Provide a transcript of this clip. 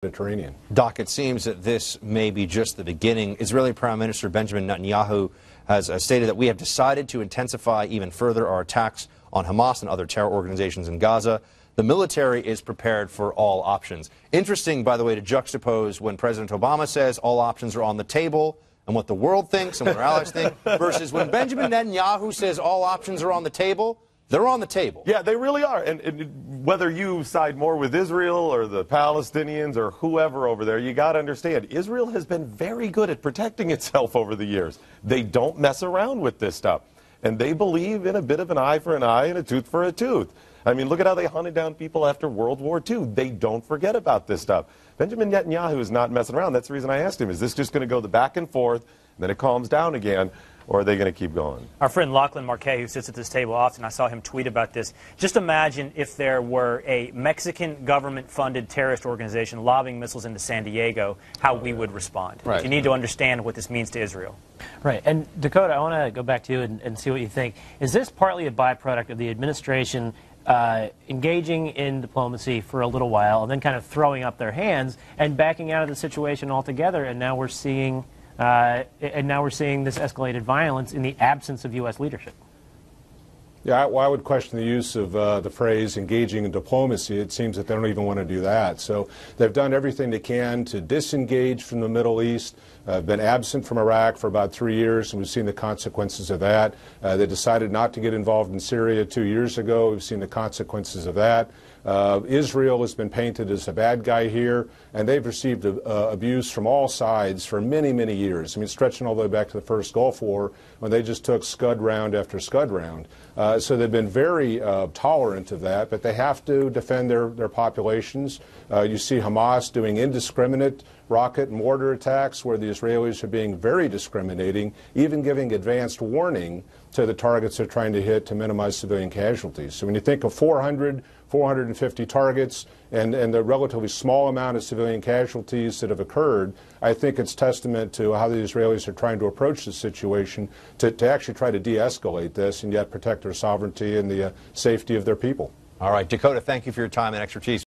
Mediterranean. Doc, it seems that this may be just the beginning. Israeli Prime Minister Benjamin Netanyahu has stated that we have decided to intensify even further our attacks on Hamas and other terror organizations in Gaza. The military is prepared for all options. Interesting, by the way, to juxtapose when President Obama says all options are on the table and what the world thinks and what our allies think, versus when Benjamin Netanyahu says all options are on the table. They're on the table. Yeah, they really are. And whether you side more with Israel or the Palestinians or whoever over there, you got to understand, Israel has been very good at protecting itself over the years. They don't mess around with this stuff. And they believe in a bit of an eye for an eye and a tooth for a tooth. I mean, look at how they hunted down people after World War II. They don't forget about this stuff. Benjamin Netanyahu is not messing around. That's the reason I asked him, is this just going to go the back and forth, and then it calms down again? Or are they going to keep going? Our friend Lachlan Marquet, who sits at this table often, I saw him tweet about this. Just imagine if there were a Mexican government-funded terrorist organization lobbing missiles into San Diego, how we would respond. Right. You need to understand what this means to Israel. Right. And Dakota, I want to go back to you and see what you think. Is this partly a byproduct of the administration engaging in diplomacy for a little while and then kind of throwing up their hands and backing out of the situation altogether, and now we're seeing this escalated violence in the absence of U.S. leadership? Yeah, well, I would question the use of the phrase engaging in diplomacy. It seems that they don't even want to do that. So they've done everything they can to disengage from the Middle East, been absent from Iraq for about 3 years, and we've seen the consequences of that. They decided not to get involved in Syria 2 years ago. We've seen the consequences of that. Israel has been painted as a bad guy here, and they've received abuse from all sides for many, many years. I mean, stretching all the way back to the first Gulf War, when they just took scud round after scud round. So they've been very tolerant of that, but they have to defend their populations. You see Hamas doing indiscriminate rocket and mortar attacks where the Israelis are being very discriminating, even giving advanced warning to the targets they're trying to hit to minimize civilian casualties. So when you think of 450 targets and the relatively small amount of civilian casualties that have occurred, I think it's testament to how the Israelis are trying to approach the situation to actually try to de-escalate this and yet protect their sovereignty and the safety of their people. All right, Dakota, thank you for your time and expertise.